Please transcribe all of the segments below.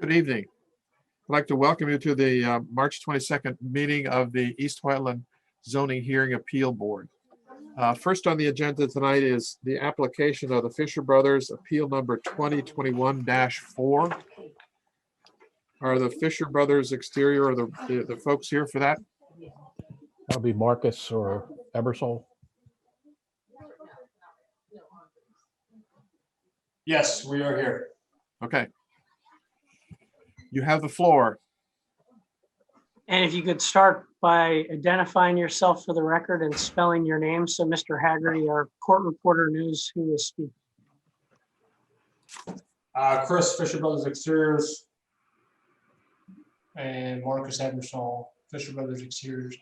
Good evening. I'd like to welcome you to the March 22nd meeting of the East Whiteland Zoning Hearing Appeal Board. First on the agenda tonight is the application of the Fisher Brothers Appeal Number 2021-4. Are the Fisher Brothers exterior or the folks here for that? That'll be Marcus or Ebersol. Yes, we are here. Okay. You have the floor. And if you could start by identifying yourself for the record and spelling your name so Mr. Haggerty, our court reporter, knows who is speaking. Chris, Fisher Brothers Exteriors. And Marcus Ebersol, Fisher Brothers Exteriors.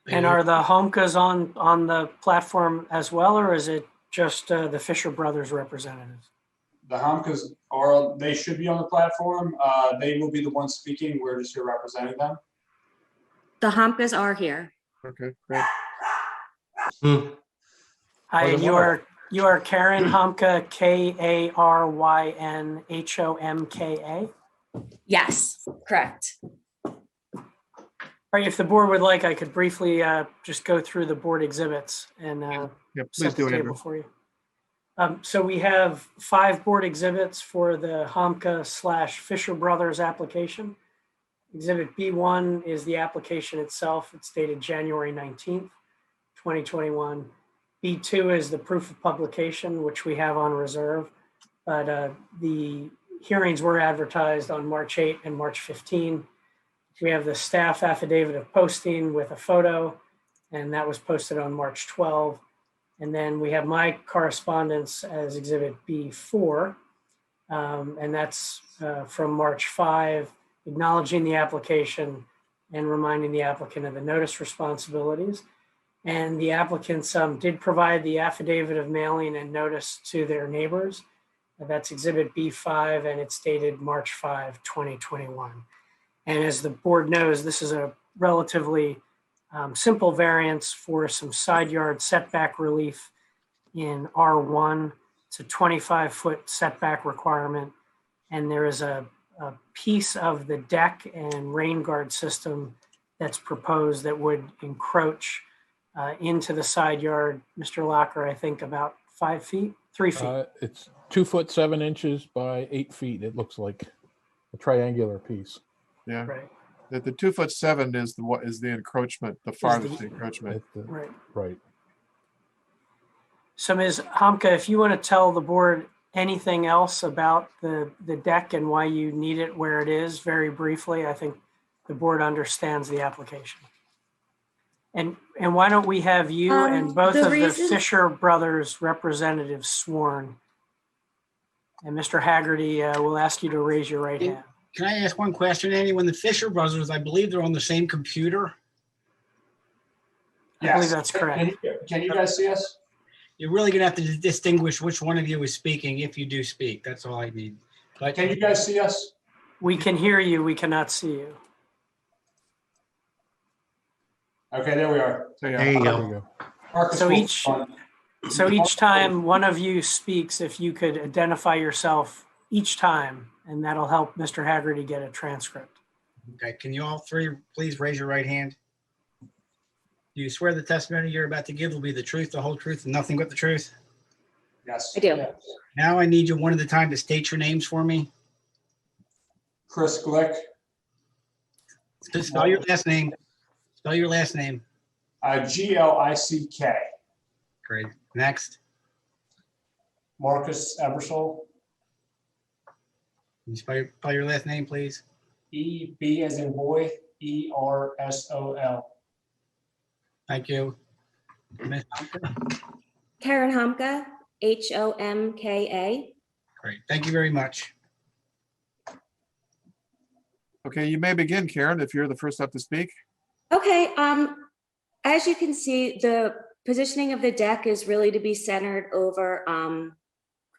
And are the Homkas on the platform as well, or is it just the Fisher Brothers representatives? The Homkas they should be on the platform. They will be the ones speaking. We're just here representing them. The Homkas are here. Okay, great. Hi, and you are Karen Homka, Karynhomka. Yes, correct. All right, if the board would like, I could briefly just go through the board exhibits and Yeah, please set do the it, table Andrew. for you. So we have 5 board exhibits for the Homka/Fisher Brothers application. Exhibit B1 is the application itself. It's dated January 19th, 2021. B2 is the proof of publication, which we have on reserve. But the hearings were advertised on March 8 and March 15. We have the staff affidavit of posting with a photo, and that was posted on March 12. And then we have my correspondence as Exhibit B4, and that's from March 5, acknowledging the application and reminding the applicant of the notice responsibilities. And the applicants did provide the affidavit of mailing and notice to their neighbors. That's Exhibit B5, and it's dated March 5, 2021. And as the board knows, this is a relatively simple variance for some side yard setback relief in R1. It's a 25-foot setback requirement. And there is a piece of the deck and rain guard system that's proposed that would encroach into the side yard. Mr. Locker, I think about 5 feet, 3 feet. It's 2 foot 7 inches by 8 feet. It looks like a triangular piece. Yeah. Right. The 2'7" is the encroachment, the farthest encroachment. Right. Right. So Ms. Homka, if you want to tell the board anything else about the deck and why you need it where it is, very briefly, I think the board understands the application. And why don't we have you and both of the Fisher Brothers representatives sworn? And Mr. Haggerty will ask you to raise your right hand. Can I ask one question, Andy? When the Fisher Brothers, I believe they're on the same computer. I believe that's correct. Can you guys see us? You're really gonna have to distinguish which one of you is speaking if you do speak. That's all I need. But Can you guys see us? We can hear you. We cannot see you. Okay, there we are. So, yeah. There you go. Marcus So will each- respond. So each time one of you speaks, if you could identify yourself each time, and that'll help Mr. Haggerty get a transcript. okay, can you all three please raise your right hand? Do you swear the testimony you're about to give will be the truth, the whole truth, and nothing but the truth? Yes. I do. Yes. Now I need you one at a time to state your names for me. Chris Glick, Just spell your last name. Spell your last name. Glick. Great. Next. Marcus Ebersol, Can you spell your last name, please? EB as in boy, ERSOL. Thank you. Ms. Homka? Karen Homka, Homka. Great. Thank you very much. Okay, you may begin, Karen, if you're the first up to speak. Okay, as you can see, the positioning of the deck is really to be centered over,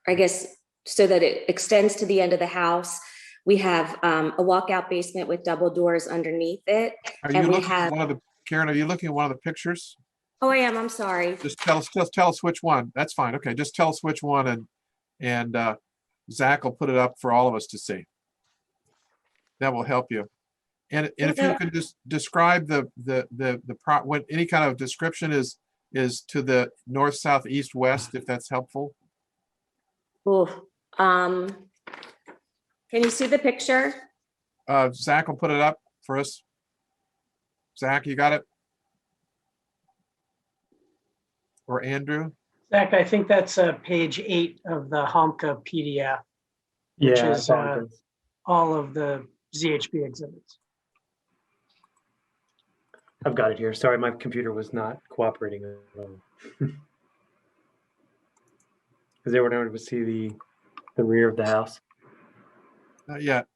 I guess, so that it extends to the end of the house. We have a walkout basement with double doors underneath it. Are you And we looking at have- one of the, Karen, are you looking at one of the pictures? Oh, I am, I'm sorry. Just tell us which one. That's fine. Okay, just tell us which one and Zach will put it up for all of us to see. That will help you. And if you could just describe what any kind of description is to the north, south, east, west, if that's helpful. Ooh, can you see the picture? Zach will put it up for us. Zach, you got it? Or Andrew? Zach, I think that's page 8 of the Homka PDF, which Yeah, I is apologize. all of the ZHB exhibits. I've got it here. Sorry, my computer was not cooperating at all. Is everyone able to see the rear of the house? Not yet.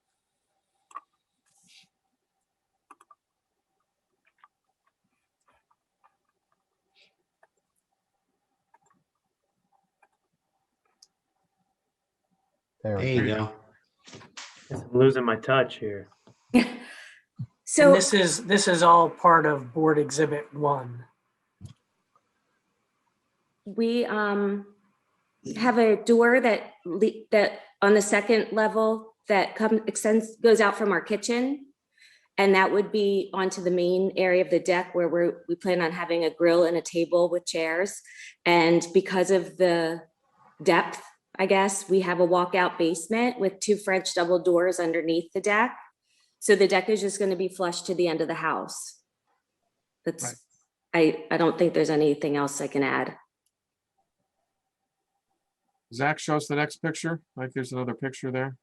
There. There you go. I'm losing my touch here. So And this is all part of Board Exhibit 1. we have a door that on the second level that goes out from our kitchen. And that would be onto the main area of the deck where we plan on having a grill and a table with chairs. And because of the depth, I guess, we have a walkout basement with 2 French double doors underneath the deck. So the deck is just going to be flush to the end of the house. That's, I don't think there's anything else I can add. Zach, show us the next picture. Like there's another picture there.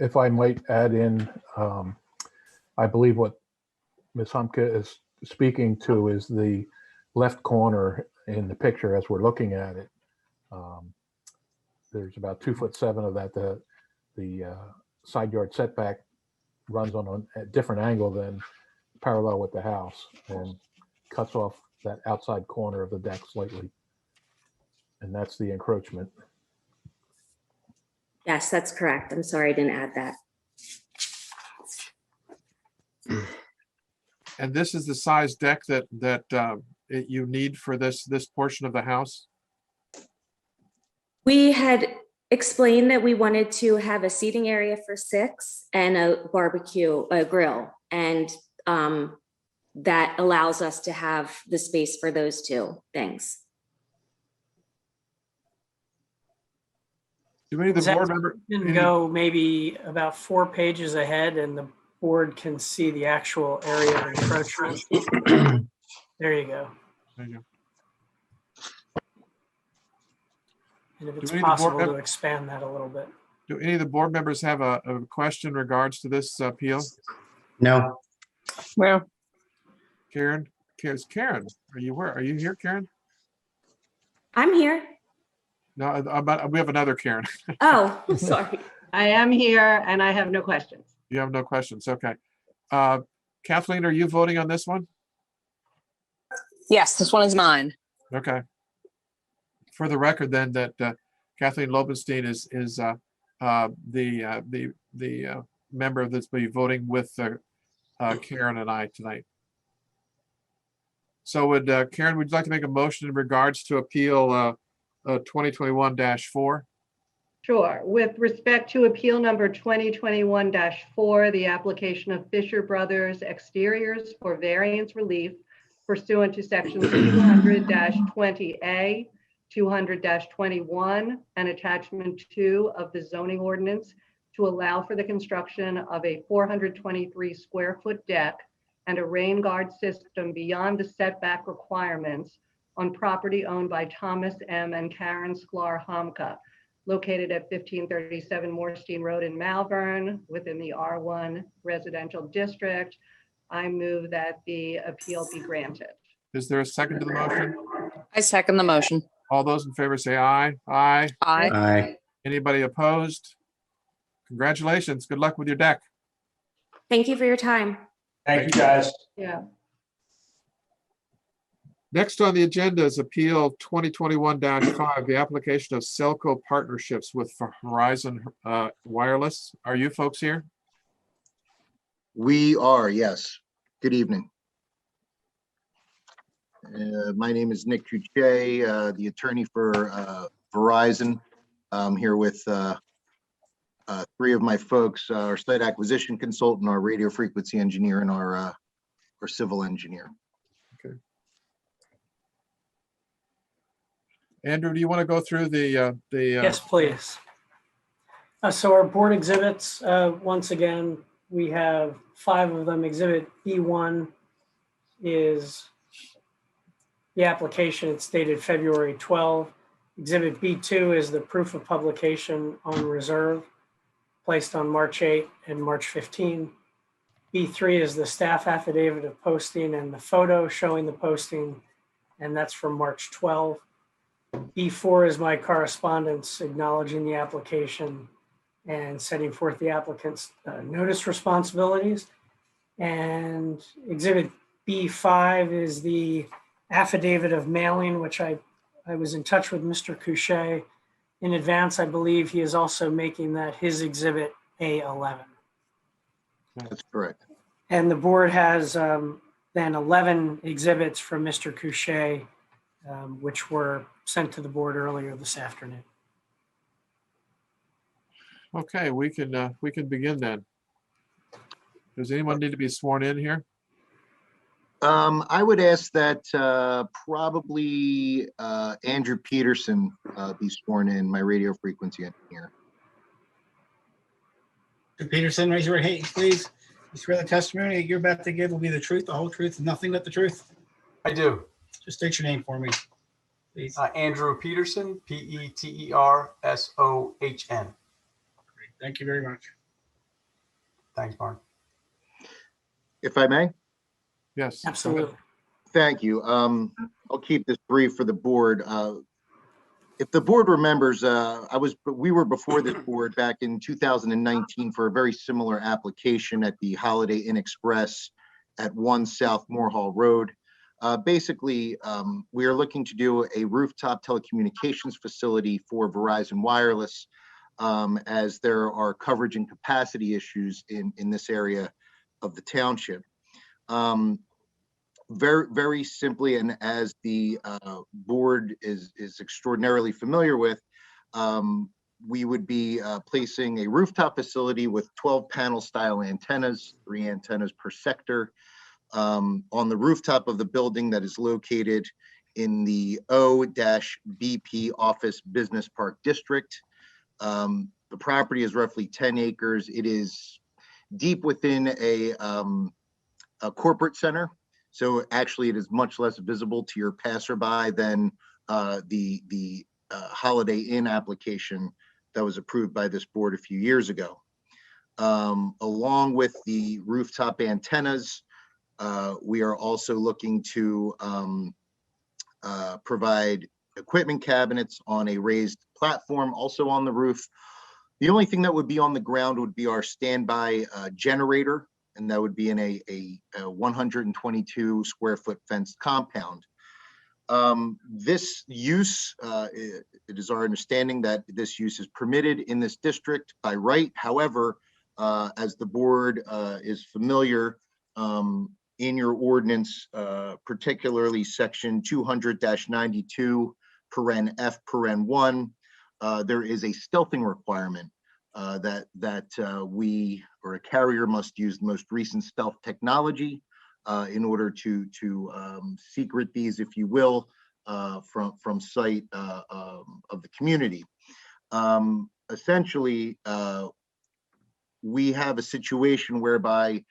If I might add in, I believe what Ms. Homka is speaking to is the left corner in the picture as we're looking at it. There's about 2'7" of that. The side yard setback runs on a different angle than parallel with the house and cuts off that outside corner of the deck slightly. And that's the encroachment. Yes, that's correct. I'm sorry I didn't add that. And this is the size deck that you need for this portion of the house? We had explained that we wanted to have a seating area for 6 and a grill. And that allows us to have the space for those 2 things. Do any of the Zach, board member? you can go maybe about 4 pages ahead and the board can see the actual area of encroachment. There you go. There you go. And if it's Do any of the board possible to expand that a little bit. Do any of the board members have a question in regards to this appeal? No. Well, Karen, Karen, are you here, Karen? I'm here. No, we have another Karen. Oh, sorry. I am here and I have no questions. You have no questions. Okay. Kathleen, are you voting on this one? Yes, this one is mine. Okay. For the record, then, that Kathleen Lobenstein is the member that's be voting with Karen and I tonight. So would Karen, would you like to make a motion in regards to appeal 2021-4? Sure. With respect to appeal number 2021-4, the application of Fisher Brothers Exteriors for variance relief pursuant to sections 200-20A, 200-21, and attachment 2 of the zoning ordinance to allow for the construction of a 423 square foot deck and a rain guard system beyond the setback requirements on property owned by Thomas M. and Karen Sklar Homka, located at 1537 Moorstein Road in Malvern within the R1 residential district. I move that the appeal be granted. Is there a second to the motion? I second the motion. All those in favor say aye. Aye. Aye. Aye. Anybody opposed? Congratulations. Good luck with your deck. Thank you for your time. Thank you, guys. Yeah. Next on the agenda is appeal 2021-5, the application of Selco partnerships with Horizon Wireless. Are you folks here? We are, yes. Good evening. My name is Nick Cuchet, the attorney for Verizon. I'm here with three of my folks, our site acquisition consultant, our radio frequency engineer, and our civil engineer. Okay. Andrew, do you want to go through the Yes, please. So our board exhibits, once again, we have 5 of them. Exhibit B1 is the application. It's dated February 12. Exhibit B2 is the proof of publication on reserve, placed on March 8 and March 15. B3 is the staff affidavit of posting and the photo showing the posting, and that's from March 12. B4 is my correspondence acknowledging the application and setting forth the applicant's notice responsibilities. And exhibit B5 is the affidavit of mailing, which I was in touch with Mr. Couchet in advance. I believe he is also making that his exhibit A11. That's correct. And the board has then 11 exhibits from Mr. Couchet, which were sent to the board earlier this afternoon. Okay, we can begin then. Does anyone need to be sworn in here? I would ask that probably Andrew Peterson be sworn in, my radio frequency engineer. Mr. Peterson, raise your hand, please. You swear the testimony that you're about to give will be the truth, the whole truth, and nothing but the truth? I do. Just state your name for me, please. Andrew Peterson, Peterson. Thank you very much. Thanks, Mark. If I may? Yes. Absolutely. Thank you. I'll keep this brief for the board. If the board remembers, we were before this board back in 2019 for a very similar application at the Holiday Inn Express at 1 South Moore Hall Road. Basically, we are looking to do a rooftop telecommunications facility for Verizon Wireless, as there are coverage and capacity issues in this area of the township. Very simply, and as the board is extraordinarily familiar with, we would be placing a rooftop facility with 12 panel style antennas, 3 antennas per sector, on the rooftop of the building that is located in the O-BP Office Business Park District. The property is roughly 10 acres. It is deep within a corporate center. So actually it is much less visible to your passerby than the Holiday Inn application that was approved by this board a few years ago. Along with the rooftop antennas, we are also looking to provide equipment cabinets on a raised platform, also on the roof. The only thing that would be on the ground would be our standby generator, and that would be in a 122 square foot fenced compound. This use, it is our understanding that this use is permitted in this district by right. However, as the board is familiar, in your ordinance, particularly section 200-92 paren F paren 1, there is a stealthing requirement that we or a carrier must use the most recent stealth technology in order to secret these, if you will, from sight of the community. Essentially, we have a situation whereby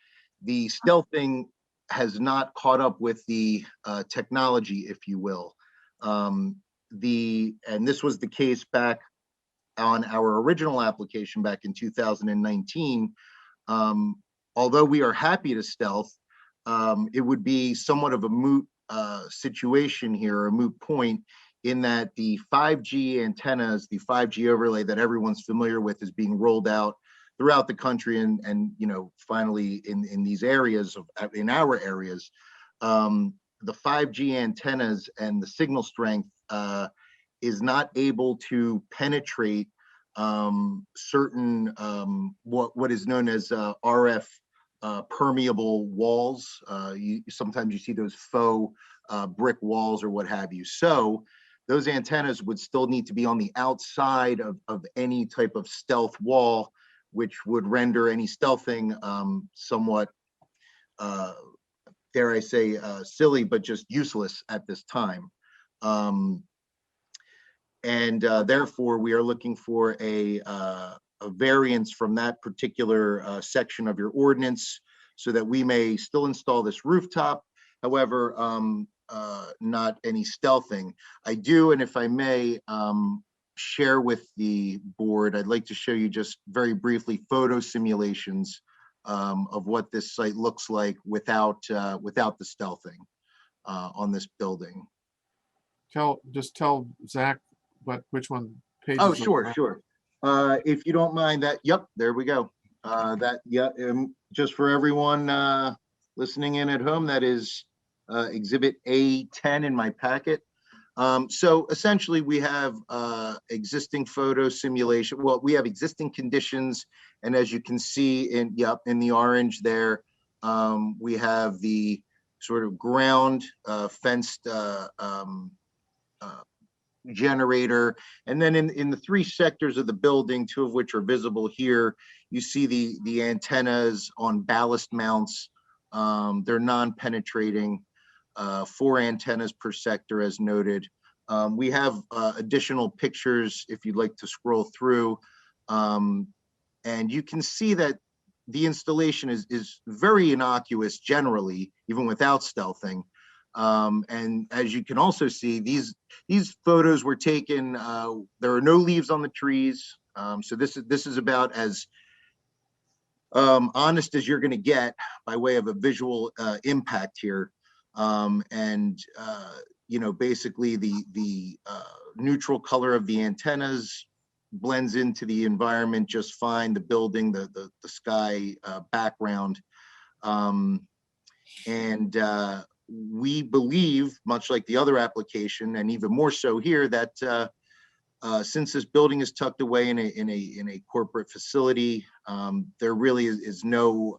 the stealthing has not caught up with the technology, if you will. And this was the case back on our original application back in 2019. Although we are happy to stealth, it would be somewhat of a moot situation here, a moot point, in that the 5G antennas, the 5G overlay that everyone's familiar with is being rolled out throughout the country, and you know, finally in these areas in our areas, the 5G antennas and the signal strength is not able to penetrate certain what is known as RF permeable walls. Sometimes you see those faux brick walls or what have you. So those antennas would still need to be on the outside of any type of stealth wall, which would render any stealthing somewhat, dare I say, silly, but just useless at this time. Therefore, we are looking for a variance from that particular section of your ordinance so that we may still install this rooftop. However, not any stealthing. I do, and if I may share with the board, I'd like to show you just very briefly photo simulations of what this site looks like without the stealthing on this building. Just tell Zach which one page. Oh, sure. If you don't mind that, yep, there we go. Just for everyone listening in at home, that is Exhibit A10 in my packet. So essentially we have existing photo simulation. Well, we have existing conditions. And as you can see in the orange there, we have the sort of ground fenced generator. And then in the three sectors of the building, two of which are visible here, you see the antennas on ballast mounts. They're non-penetrating, 4 antennas per sector as noted. We have additional pictures if you'd like to scroll through. And you can see that the installation is very innocuous generally, even without stealthing. And as you can also see, these photos were taken, there are no leaves on the trees. So this is about as honest as you're going to get by way of a visual impact here. Basically the neutral color of the antennas blends into the environment just fine, the building, the sky background. We believe, much like the other application, and even more so here, that since this building is tucked away in a corporate facility, there really is no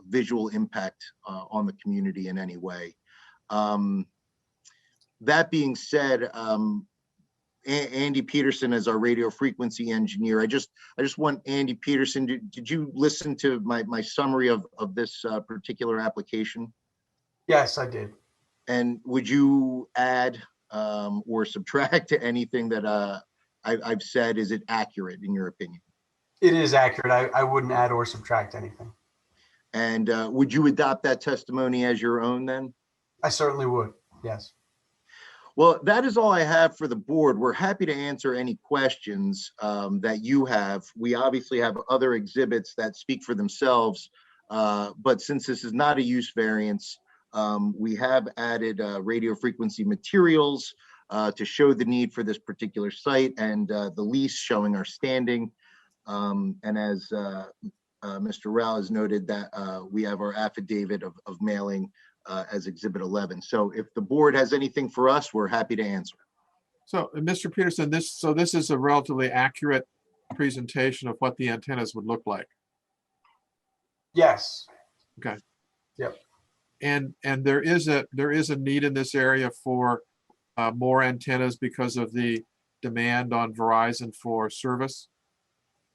visual impact on the community in any way. That being said, Andy Peterson is our radio frequency engineer. I just want Andy Peterson, did you listen to my summary of this particular application? Yes, I did. And would you add or subtract to anything that I've said? Is it accurate in your opinion? It is accurate. I wouldn't add or subtract anything. And would you adopt that testimony as your own then? I certainly would, yes. Well, that is all I have for the board. We're happy to answer any questions that you have. We obviously have other exhibits that speak for themselves, but since this is not a use variance, we have added radio frequency materials to show the need for this particular site and the lease showing our standing. And as Mr. Rao has noted, that we have our affidavit of mailing as Exhibit 11. So if the board has anything for us, we're happy to answer. So Mr. Peterson, this is a relatively accurate presentation of what the antennas would look like. Yes. Okay. Yep. And there is a need in this area for more antennas because of the demand on Verizon for service.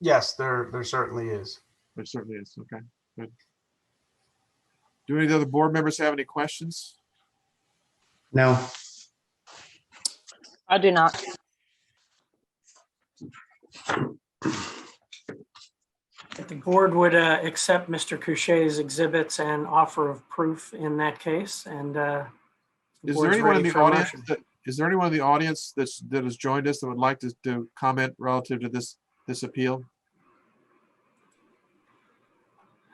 Yes, there certainly is. There certainly is. Okay, good. Do any of the other board members have any questions? No. I do not. If the board would accept Mr. Couchet's exhibits and offer of proof in that case, and the Is there board's anyone in ready the for a audience motion. is there anyone in the audience that has joined us that would like to comment relative to this appeal?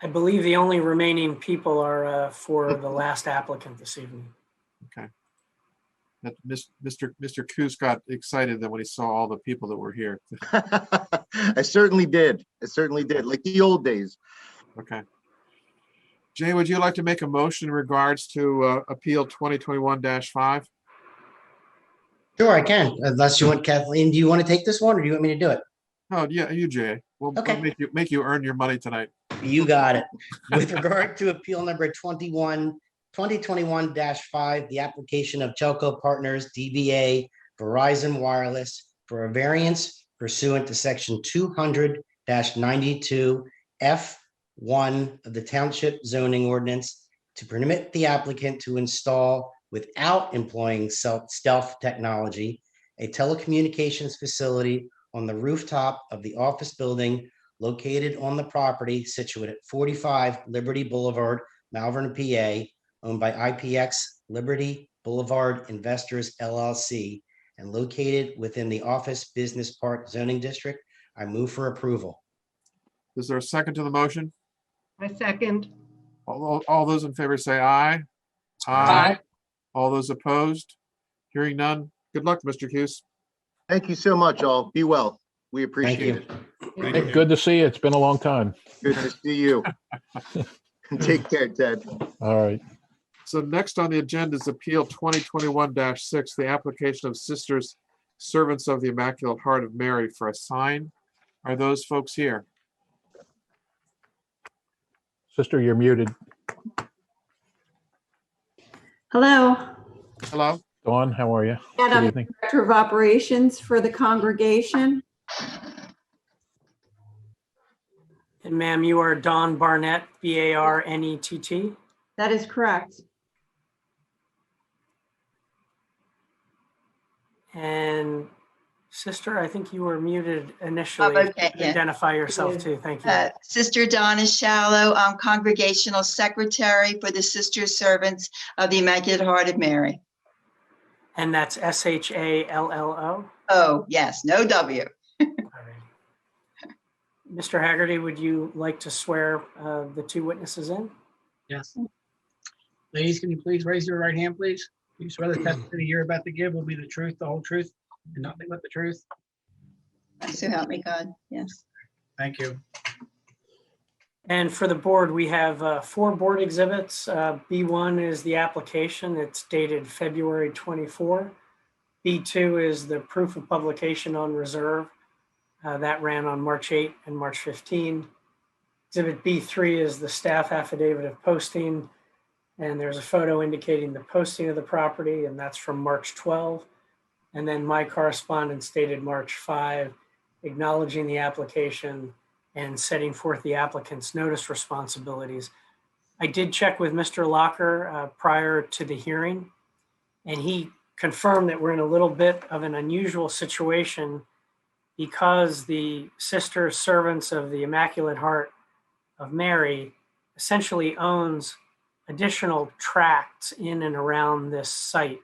I believe the only remaining people are for the last applicant this evening. Okay. That Mr. Coos got excited then when he saw all the people that were here. I certainly did. Like the old days. Okay. Jay, would you like to make a motion in regards to Appeal 2021-5? Sure, I can. Unless you want Kathleen, do you want to take this one or do you want me to do it? Oh, yeah, you, Jay. We'll Okay. make you earn your money tonight. You got it. With regard to appeal number 2021-5, the application of Telco Partners DBA Verizon Wireless for a variance pursuant to section 200-92 F1 of the Township zoning ordinance to permit the applicant to install, without employing stealth technology, a telecommunications facility on the rooftop of the office building located on the property situate at 45 Liberty Boulevard, Malvern, PA, owned by IPX Liberty Boulevard Investors LLC, and located within the Office Business Park zoning district. I move for approval. Is there a second to the motion? I second. All those in favor say aye. Aye. All those opposed? Hearing none. Good luck, Mr. Hughes. Thank you so much, all. Be well. We Thank appreciate you. it. Hey, good to see you. It's been a long time. Good to see you. Take care, Ted. All right. So next on the agenda is Appeal 2021-6, the application of Sisters Servants of the Immaculate Heart of Mary for a sign. Are those folks here? Sister, you're muted. Hello, Hello? Dawn, how are you? and Good I'm evening. Director of Operations for the congregation. And ma'am, you are Dawn Barnett, B-A-R-N-E-T-T. That is correct. And sister, I think you were muted initially. Okay, yeah. Identify yourself too. Thank you. Sister Donna Shallow, I'm Congregational Secretary for the Sister Servants of the Immaculate Heart of Mary. And that's S-H-A-L-L-O. Oh, yes, no W. Mr. Haggerty, would you like to swear the two witnesses in? Yes. Ladies, can you please raise your right hand, please? You swear the testimony you're about to give will be the truth, the whole truth, and nothing but the truth? So help me God, yes. Thank you. And for the board, we have 4 board exhibits. B1 is the application. It's dated February 24. B2 is the proof of publication on reserve. That ran on March 8 and March 15. Exhibit B3 is the staff affidavit of posting. And there's a photo indicating the posting of the property, and that's from March 12. And then my correspondence dated March 5, acknowledging the application and setting forth the applicant's notice responsibilities. I did check with Mr. Locker prior to the hearing, and he confirmed that we're in a little bit of an unusual situation because the Sister Servants of the Immaculate Heart of Mary essentially owns additional tracts in and around this site.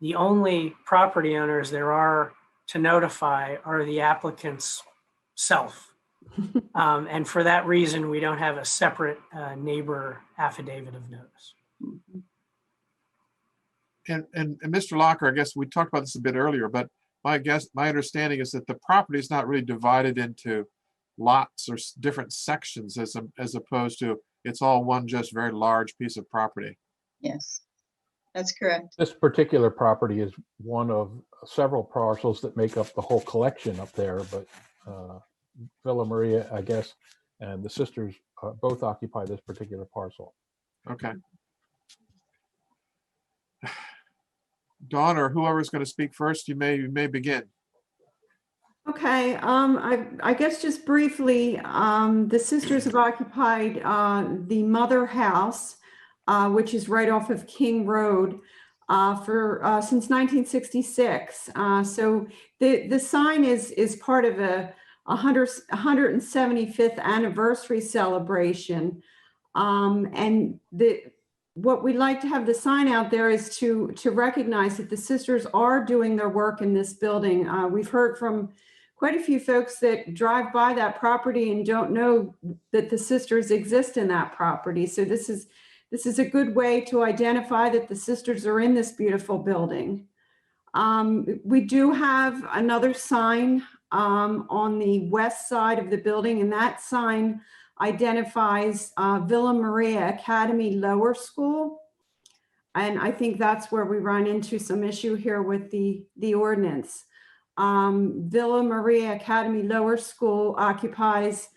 The only property owners there are to notify are the applicant's self. And for that reason, we don't have a separate neighbor affidavit of notice. And Mr. Locker, I guess we talked about this a bit earlier, but my understanding is that the property is not really divided into lots or different sections as opposed to it's all one just very large piece of property. Yes, that's correct. This particular property is one of several parcels that make up the whole collection up there, but Villa Maria, I guess, and the sisters both occupy this particular parcel. Okay. Dawn or whoever's going to speak first, you may begin. Okay, I guess just briefly, the sisters have occupied the mother house, which is right off of King Road, since 1966. So the sign is part of a 175th anniversary celebration, and what we'd like to have the sign out there is to recognize that the sisters are doing their work in this building. We've heard from quite a few folks that drive by that property and don't know that the sisters exist in that property. So this is a good way to identify that the sisters are in this beautiful building. We do have another sign on the west side of the building, and that sign identifies Villa Maria Academy Lower School. And I think that's where we run into some issue here with the ordinance. Villa Maria Academy Lower School occupies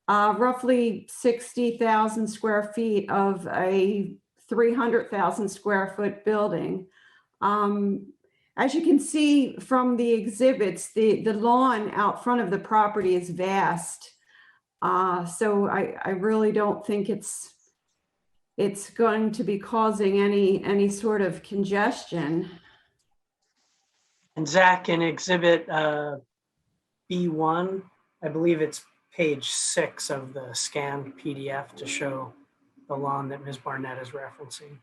roughly 60,000 square feet of a 300,000 square foot building. As you can see from the exhibits, the lawn out front of the property is vast. So I really don't think it's going to be causing any sort of congestion. And Zach, in exhibit B1, I believe it's page 6 of the scanned PDF to show the lawn that Ms. Barnett is referencing.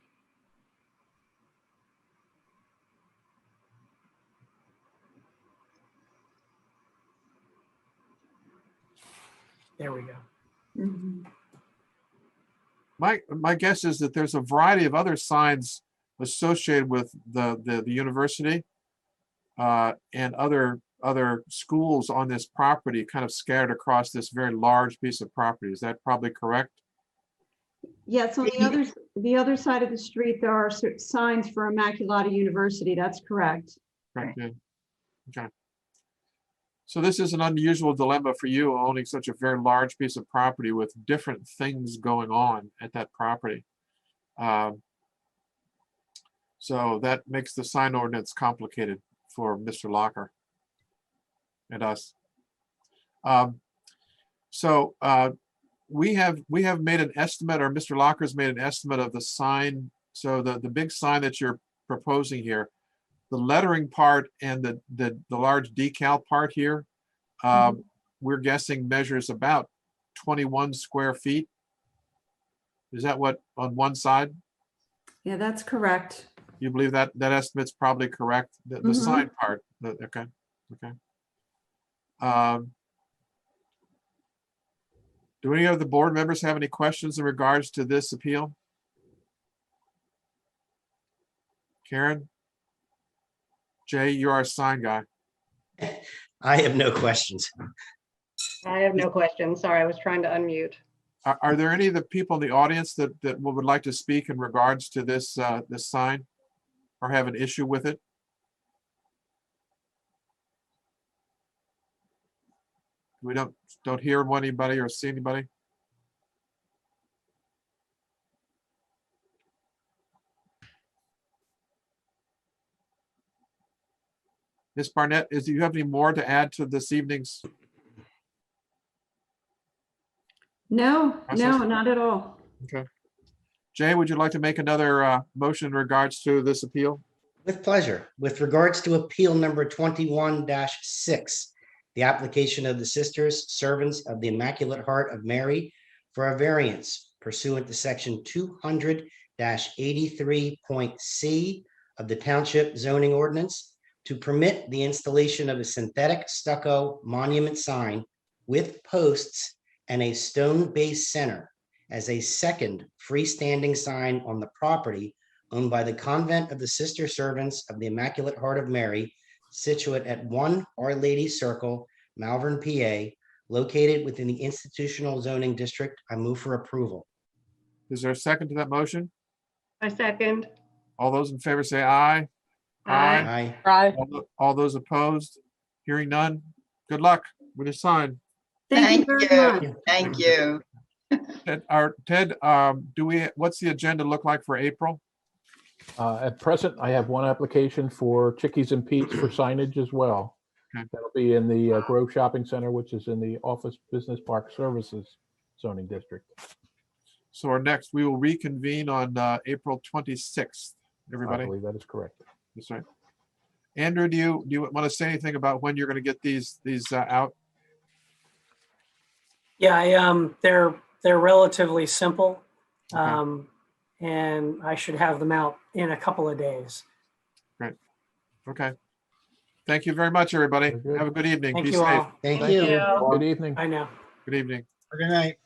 There we go. My guess is that there's a variety of other signs associated with the university and other schools on this property, kind of scattered across this very large piece of property. Is that probably correct? Yes, on the other side of the street, there are signs for Immaculata University. That's correct. Right. Good. Okay. So this is an unusual dilemma for you, owning such a very large piece of property with different things going on at that property. So that makes the sign ordinance complicated for Mr. Locker and us. We have made an estimate, or Mr. Locker's made an estimate of the sign. So the big sign that you're proposing here, the lettering part and the large decal part here, we're guessing measures about 21 square feet. Is that what on one side? Yeah, that's correct. You believe that estimate's probably correct? The sign part, okay. Do any of the board members have any questions in regards to this appeal? Karen? Jay, you're our sign guy. I have no questions. I have no questions. Sorry, I was trying to unmute. Are there any of the people in the audience that would like to speak in regards to this this sign or have an issue with it? We don't hear anybody or see anybody? Ms. Barnett, do you have any more to add to this evening's? No, not at all. Okay. Jay, would you like to make another motion in regards to this appeal? With pleasure. With regards to appeal number 21-6, the application of the Sisters Servants of the Immaculate Heart of Mary for a variance pursuant to section 200-83.c of the Township zoning ordinance to permit the installation of a synthetic stucco monument sign with posts and a stone base center as a second freestanding sign on the property owned by the Convent of the Sister Servants of the Immaculate Heart of Mary, situate at 1 Our Lady Circle, Malvern, PA, located within the institutional zoning district. I move for approval. Is there a second to that motion? I second. All those in favor say aye. Aye. Aye. All those opposed? Hearing none. Good luck with your sign. Thank you very much. Thank you. Ted, what's the agenda look like for April? At present, I have one application for Chickies and Pete's for signage as well. Okay. That'll be in the Grove Shopping Center, which is in the Office Business Park Services zoning district. So we will reconvene on April 26th, everybody. I believe that is correct. That's right. Andrew, do you want to say anything about when you're going to get these out? Yeah, they're relatively simple, Okay. and I should have them out in a couple of days. Great. Okay. Thank you very much, everybody. Very good. Have a good evening. Thank Be you safe. all. Thank you. Good evening. I know. Good evening. Good night.